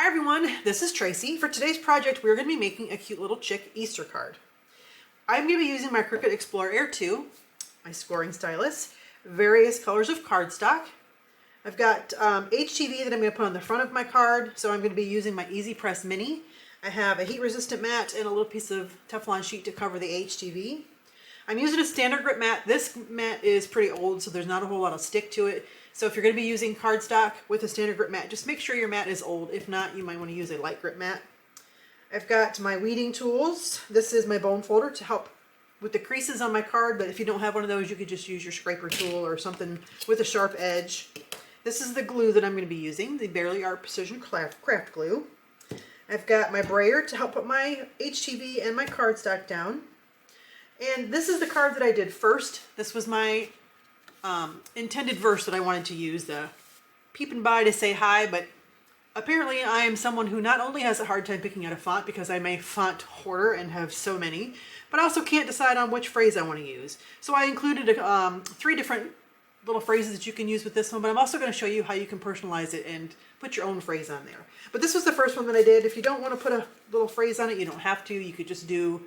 Hi everyone, this is Tracy. For today's project, we're going to be making a cute little chick Easter card. I'm going to be using my Cricut Explorer Air 2, my scoring stylus, various colors of cardstock. I've got HTV that I'm going to put on the front of my card, so I'm going to be using my Easy Press Mini. I have a heat-resistant mat and a little piece of Teflon sheet to cover the HTV. I'm using a standard grip mat. This mat is pretty old, so there's not a whole lot of stick to it. So if you're going to be using cardstock with a standard grip mat, just make sure your mat is old. If not, you might want to use a light grip mat. I've got my weeding tools. This is my bone folder to help with the creases on my card, but if you don't have one of those, you could just use your scraper tool or something with a sharp edge. This is the glue that I'm going to be using, the Barely Art Precision Craft Glue. I've got my brayer to help put my HTV and my cardstock down. And this is the card that I did first. This was my intended verse that I wanted to use, the peeping by to say hi, but apparently I am someone who not only has a hard time picking out a font because I'm a font hoarder and have so many, but also can't decide on which phrase I want to use. So I included 3 different little phrases that you can use with this one, but I'm also going to show you how you can personalize it and put your own phrase on there. But this was the first one that I did. If you don't want to put a little phrase on it, you don't have to. You could just do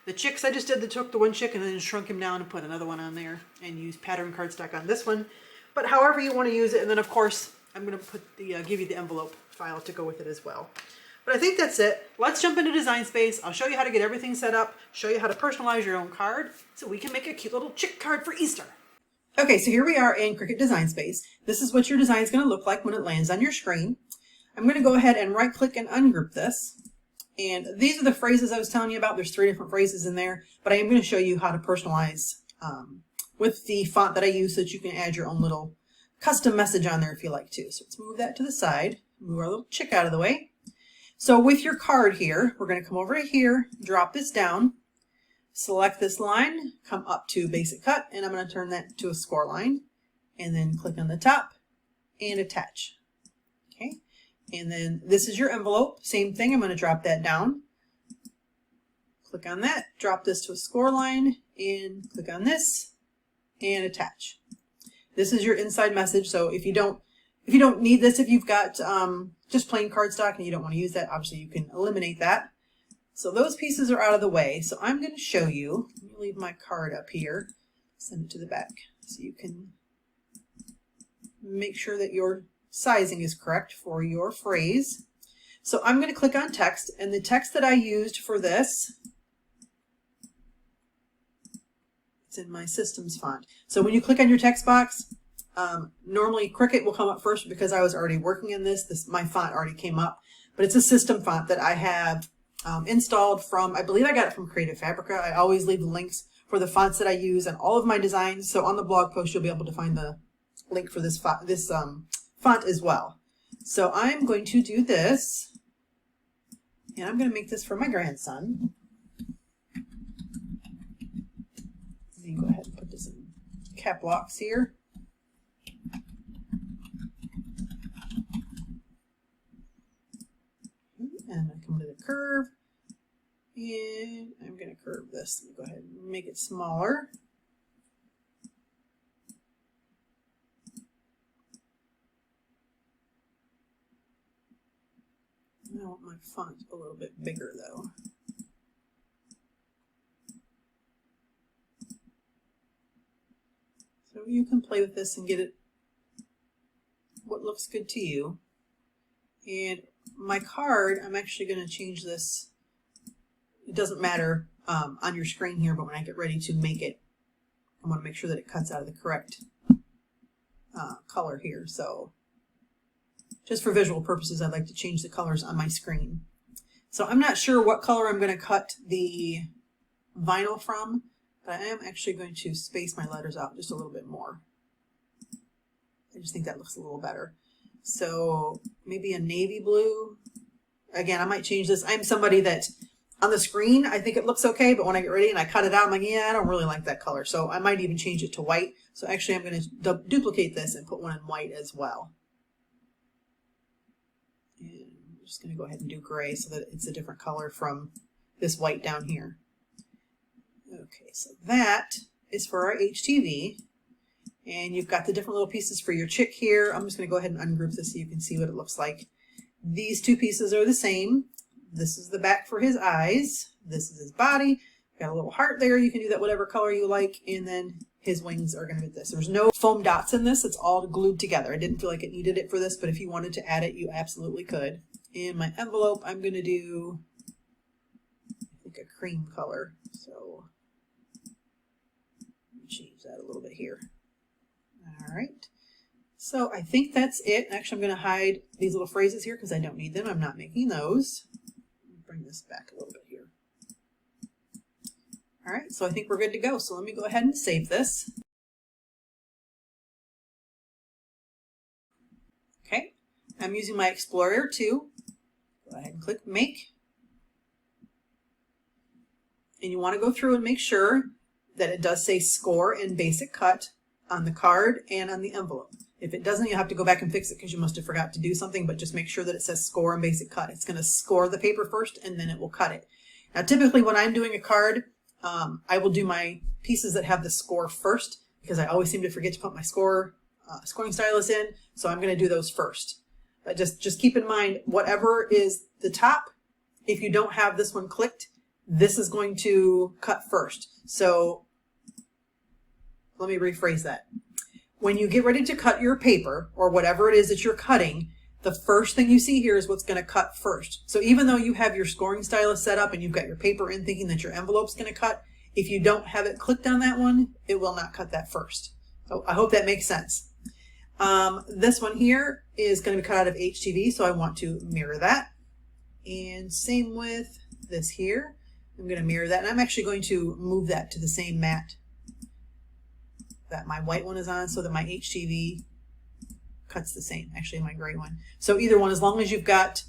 the chicks I just did. That took the one chick and then shrunk him down and put another one on there and use pattern cardstock on this one. But however you want to use it, and then of course I'm going to put the give you the envelope file to go with it as well. But I think that's it. Let's jump into Design Space. I'll show you how to get everything set up, show you how to personalize your own card so we can make a cute little chick card for Easter. Okay, so here we are in Cricut Design Space. This is what your design is going to look like when it lands on your screen. I'm going to go ahead and right click and ungroup this. And these are the phrases I was telling you about. There's 3 different phrases in there, but I am going to show you how to personalize with the font that I use so that you can add your own little custom message on there if you like to. So let's move that to the side, move our little chick out of the way. So with your card here, we're going to come over to here, drop this down, select this line, come up to basic cut, and I'm going to turn that to a score line, and then click on the top and attach. Okay. And then this is your envelope. Same thing. I'm going to drop that down. Click on that, drop this to a score line, and click on this and attach. This is your inside message. So if you don't need this, if you've got just plain cardstock and you don't want to use that, obviously you can eliminate that. So those pieces are out of the way. So I'm going to show you. Let me leave my card up here, send it to the back so you can make sure that your sizing is correct for your phrase. So I'm going to click on text, and the text that I used for this, it's in my systems font. So when you click on your text box, normally Cricut will come up first because I was already working in this. My font already came up, but it's a system font that I have installed from, I believe I got it from Creative Fabrica. I always leave the links for the fonts that I use and all of my designs. So on the blog post, you'll be able to find the link for this font as well. So I'm going to do this, and I'm going to make this for my grandson. Let me go ahead and put this in cap locks here. And I come to the curve, and I'm going to curve this. Let me go ahead and make it smaller. I want my font a little bit bigger though. So you can play with this and get it what looks good to you. And my card, I'm actually going to change this. It doesn't matter on your screen here, but when I get ready to make it, I want to make sure that it cuts out of the correct color here. So just for visual purposes, I'd like to change the colors on my screen. So I'm not sure what color I'm going to cut the vinyl from, but I am actually going to space my letters out just a little bit more. I just think that looks a little better. So maybe a navy blue. Again, I might change this. I'm somebody that on the screen, I think it looks okay, but when I get ready and I cut it out, I'm like, yeah, I don't really like that color. So I might even change it to white. So actually I'm going to duplicate this and put one in white as well. And I'm just going to go ahead and do gray so that it's a different color from this white down here. Okay, so that is for our HTV. And you've got the different little pieces for your chick here. I'm just going to go ahead and ungroup this so you can see what it looks like. These two pieces are the same. This is the back for his eyes. This is his body. Got a little heart there. You can do that whatever color you like. And then his wings are going to be this. There's no foam dots in this. It's all glued together. I didn't feel like it needed it for this, but if you wanted to add it, you absolutely could. In my envelope, I'm going to do, I think, a cream color. So let me change that a little bit here. All right. So I think that's it. Actually, I'm going to hide these little phrases here because I don't need them. I'm not making those. Bring this back a little bit here. All right, so I think we're good to go. So let me go ahead and save this. Okay, I'm using my Explorer 2. Go ahead and click Make. And you want to go through and make sure that it does say Score and Basic Cut on the card and on the envelope. If it doesn't, you'll have to go back and fix it because you must have forgot to do something, but just make sure that it says Score and Basic Cut. It's going to score the paper first and then it will cut it. Now, typically when I'm doing a card, I will do my pieces that have the score first because I always seem to forget to put my scoring stylus in. So I'm going to do those first. But just keep in mind, whatever is the top, if you don't have this one clicked, this is going to cut first. So let me rephrase that. When you get ready to cut your paper or whatever it is that you're cutting, the first thing you see here is what's going to cut first. So even though you have your scoring stylus set up and you've got your paper in thinking that your envelope's going to cut, if you don't have it clicked on that one, it will not cut that first. So I hope that makes sense. This one here is going to be cut out of HTV, so I want to mirror that. And same with this here. I'm going to mirror that, and I'm actually going to move that to the same mat that my white one is on so that my HTV cuts the same, actually my gray one. So either one, as long as you've got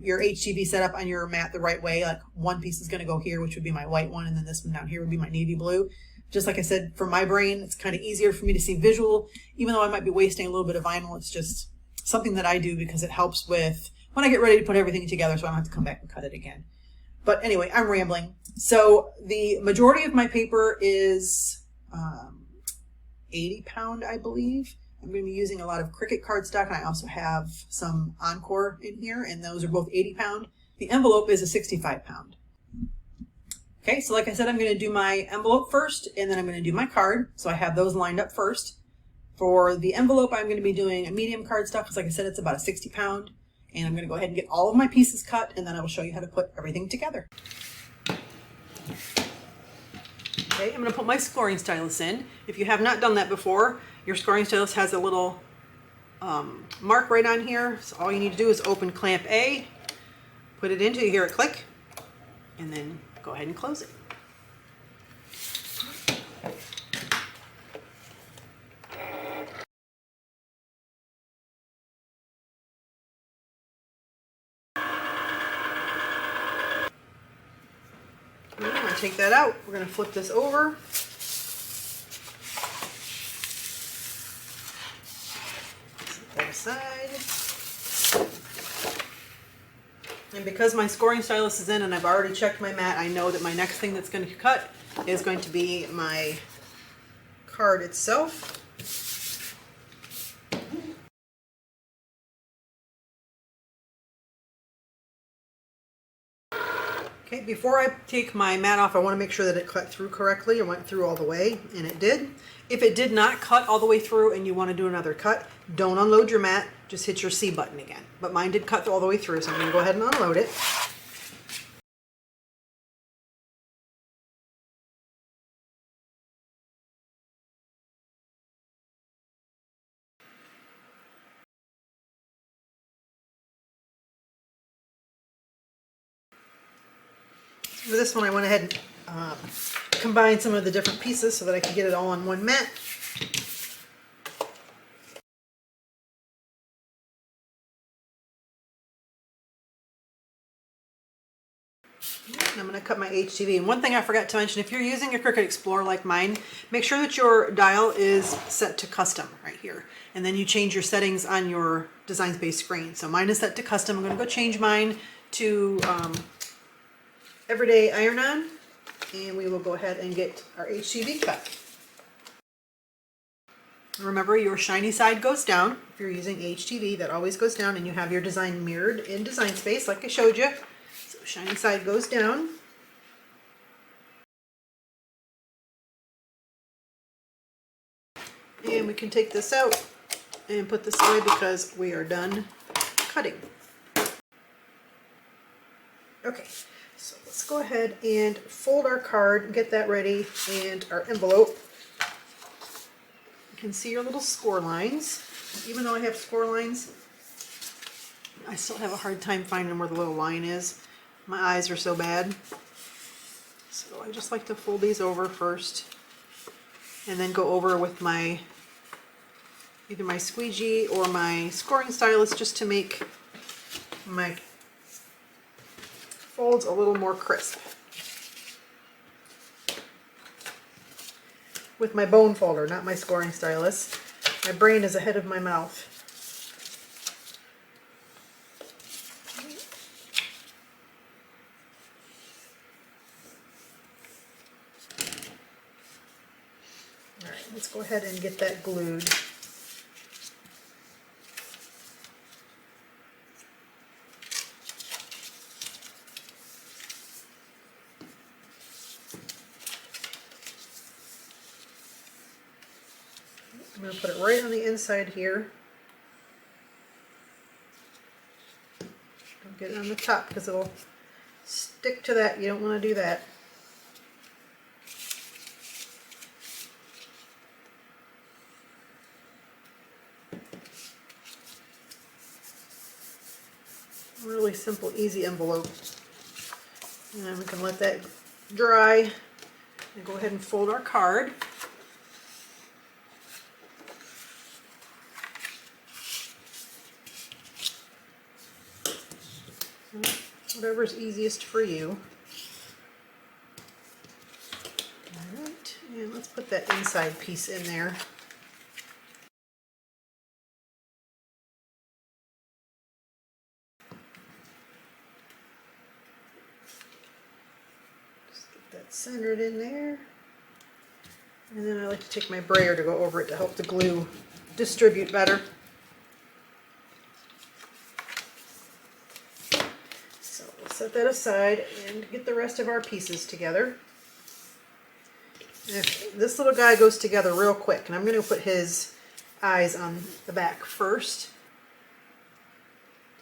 your HTV set up on your mat the right way, like one piece is going to go here, which would be my white one, and then this one down here would be my navy blue. Just like I said, for my brain, it's kind of easier for me to see visual, even though I might be wasting a little bit of vinyl. It's just something that I do because it helps with when I get ready to put everything together so I don't have to come back and cut it again. But anyway, I'm rambling. So the majority of my paper is 80 pound, I believe. I'm going to be using a lot of Cricut cardstock, and I also have some Encore in here, and those are both 80 pound. The envelope is a 65 pound. Okay, so like I said, I'm going to do my envelope first, and then I'm going to do my card. So I have those lined up first. For the envelope, I'm going to be doing a medium cardstock, because like I said, it's about a 60 pound. And I'm going to go ahead and get all of my pieces cut, and then I will show you how to put everything together. Okay, I'm going to put my scoring stylus in. If you have not done that before, your scoring stylus has a little mark right on here. So all you need to do is open clamp A, put it in till you hear it click, and then go ahead and close it. I'm going to take that out. We're going to flip this over. Set that aside. And because my scoring stylus is in and I've already checked my mat, I know that my next thing that's going to cut is going to be my card itself. Okay, before I take my mat off, I want to make sure that it cut through correctly. It went through all the way, and it did. If it did not cut all the way through and you want to do another cut, don't unload your mat, just hit your C button again. But mine did cut all the way through, so I'm going to go ahead and unload it. For this one, I went ahead and combined some of the different pieces so that I could get it all on one mat. And I'm going to cut my HTV. And one thing I forgot to mention, if you're using a Cricut Explorer like mine, make sure that your dial is set to custom right here. And then you change your settings on your Design Space screen. So mine is set to custom. I'm going to go change mine to Everyday Iron-On, and we will go ahead and get our HTV cut. Remember, your shiny side goes down. If you're using HTV, that always goes down, and you have your design mirrored in Design Space like I showed you. So shiny side goes down. And we can take this out and put this away because we are done cutting. Okay, so let's go ahead and fold our card, get that ready, and our envelope. You can see your little score lines. Even though I have score lines, I still have a hard time finding where the little line is. My eyes are so bad. So I just like to fold these over first and then go over with my either my squeegee or my scoring stylus just to make my folds a little more crisp. With my bone folder, not my scoring stylus. My brain is ahead of my mouth. All right, let's go ahead and get that glued. I'm going to put it right on the inside here. Don't get it on the top because it'll stick to that. You don't want to do that. Really simple, easy envelope. And then we can let that dry and go ahead and fold our card. Whatever's easiest for you. Alright, and let's put that inside piece in there. Just get that centered in there. And then I like to take my brayer to go over it to help the glue distribute better. Set that aside and get the rest of our pieces together. If this little guy goes together real quick, and I'm going to put his eyes on the back first.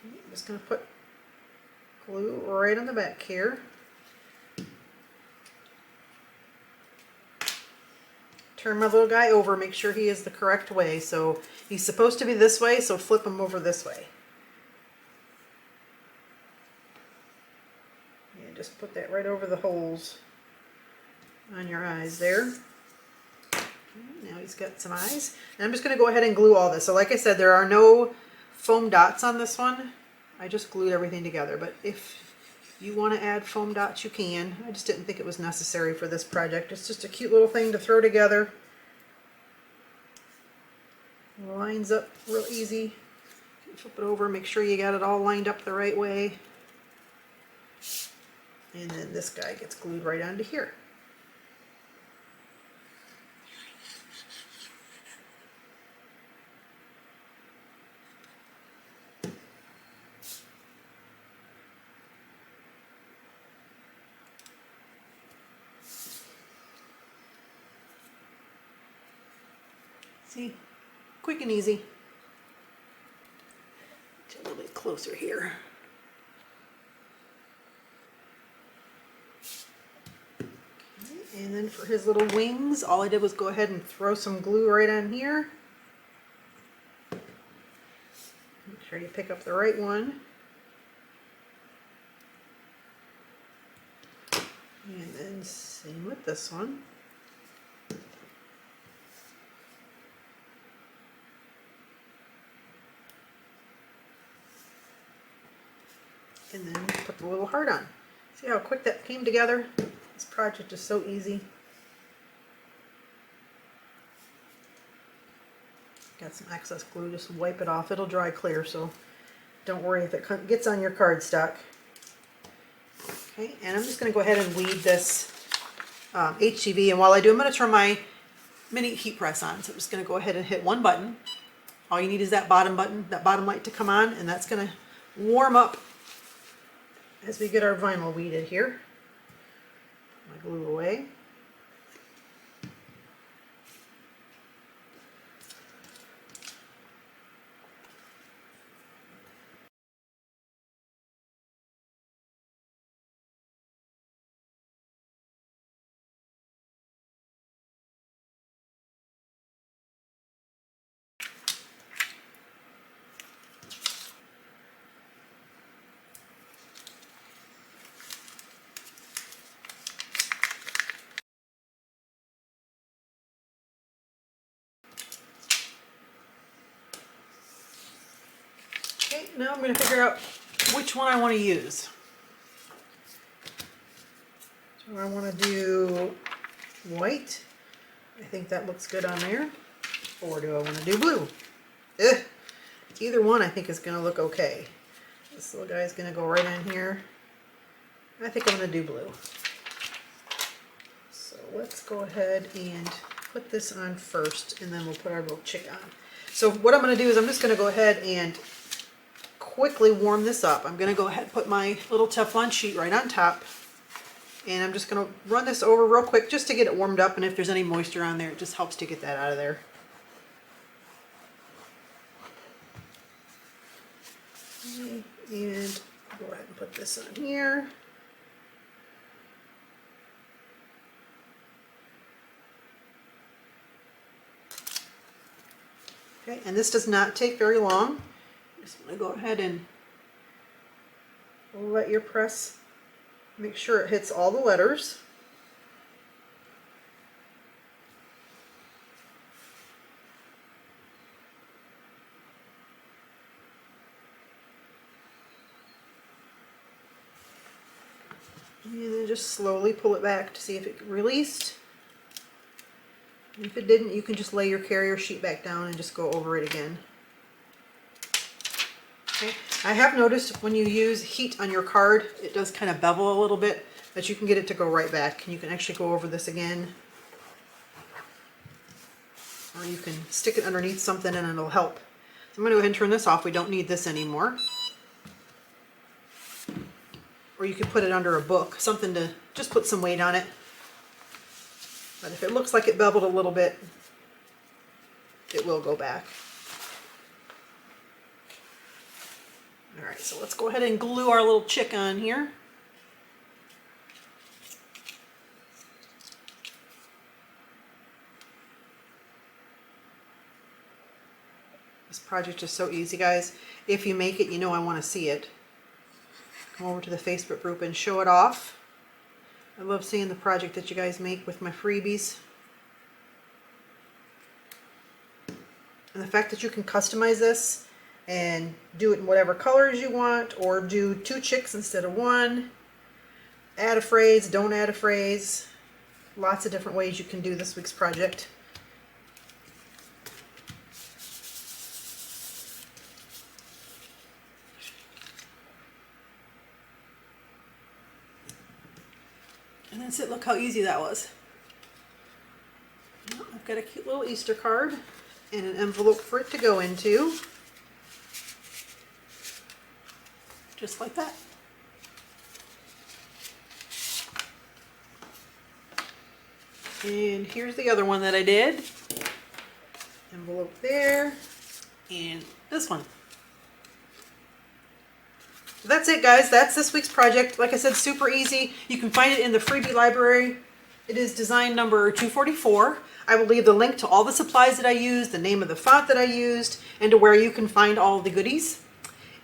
I'm just going to put glue right on the back here. Turn my little guy over, make sure he is the correct way. So he's supposed to be this way, so flip him over this way. Just put that right over the holes on your eyes there. Now he's got some eyes. And I'm just going to go ahead and glue all this. So like I said, there are no foam dots on this one. I just glued everything together. But if you want to add foam dots, you can. I just didn't think it was necessary for this project. It's just a cute little thing to throw together. It lines up real easy. Flip it over, make sure you got it all lined up the right way. And then this guy gets glued right onto here. See? Quick and easy. Get a little bit closer here. And then for his little wings, all I did was go ahead and throw some glue right on here. Make sure you pick up the right one. And then same with this one. And then put the little heart on. See how quick that came together? This project is so easy. Got some excess glue, just wipe it off. It'll dry clear, so don't worry if it gets on your cardstock. Okay, and I'm just going to go ahead and weed this HTV. And while I do, I'm going to turn my mini heat press on. So I'm just going to go ahead and hit one button. All you need is that bottom button, that bottom light to come on, and that's going to warm up as we get our vinyl weeded here. Put my glue away. Okay, now I'm going to figure out which one I want to use. Do I want to do white? I think that looks good on there. Or do I want to do blue? Either one I think is going to look okay. This little guy is going to go right in here. I think I'm going to do blue. So let's go ahead and put this on first, and then we'll put our little chick on. So what I'm going to do is I'm just going to go ahead and quickly warm this up. I'm going to go ahead and put my little Teflon sheet right on top, and I'm just going to run this over real quick just to get it warmed up, and if there's any moisture on there, it just helps to get that out of there. And go ahead and put this on here. Okay, and this does not take very long. I'm just going to go ahead and let your press make sure it hits all the letters. And then just slowly pull it back to see if it released. And if it didn't, you can just lay your carrier sheet back down and just go over it again. Okay. I have noticed when you use heat on your card, it does kind of bevel a little bit, but you can get it to go right back. And you can actually go over this again. Or you can stick it underneath something and it'll help. So I'm going to go ahead and turn this off. We don't need this anymore. Or you could put it under a book, something to just put some weight on it. But if it looks like it beveled a little bit, it will go back. All right, so let's go ahead and glue our little chick on here. This project is so easy, guys. If you make it, you know I want to see it. Come over to the Facebook group and show it off. I love seeing the project that you guys make with my freebies. And the fact that you can customize this and do it in whatever colors you want, or do 2 chicks instead of 1. Add a phrase, don't add a phrase. Lots of different ways you can do this week's project. And that's it. Look how easy that was. Well, I've got a cute little Easter card and an envelope for it to go into. Just like that. And here's the other one that I did. Envelope there. And this one. So that's it, guys. That's this week's project. Like I said, super easy. You can find it in the freebie library. It is design number 244. I will leave the link to all the supplies that I used, the name of the font that I used, and to where you can find all the goodies.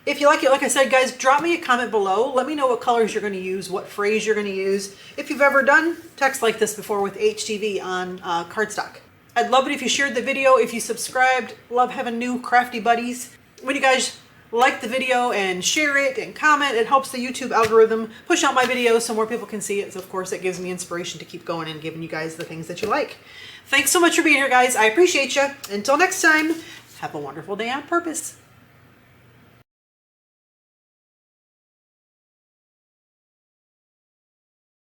If you like it, like I said, guys, drop me a comment below. Let me know what colors you're going to use, what phrase you're going to use. If you've ever done text like this before with HTV on cardstock. I'd love it if you shared the video, if you subscribed. Love having new crafty buddies. When you guys like the video and share it and comment, it helps the YouTube algorithm push out my videos so more people can see it. So of course, it gives me inspiration to keep going and giving you guys the things that you like. Thanks so much for being here, guys. I appreciate you. Until next time, have a wonderful day on purpose.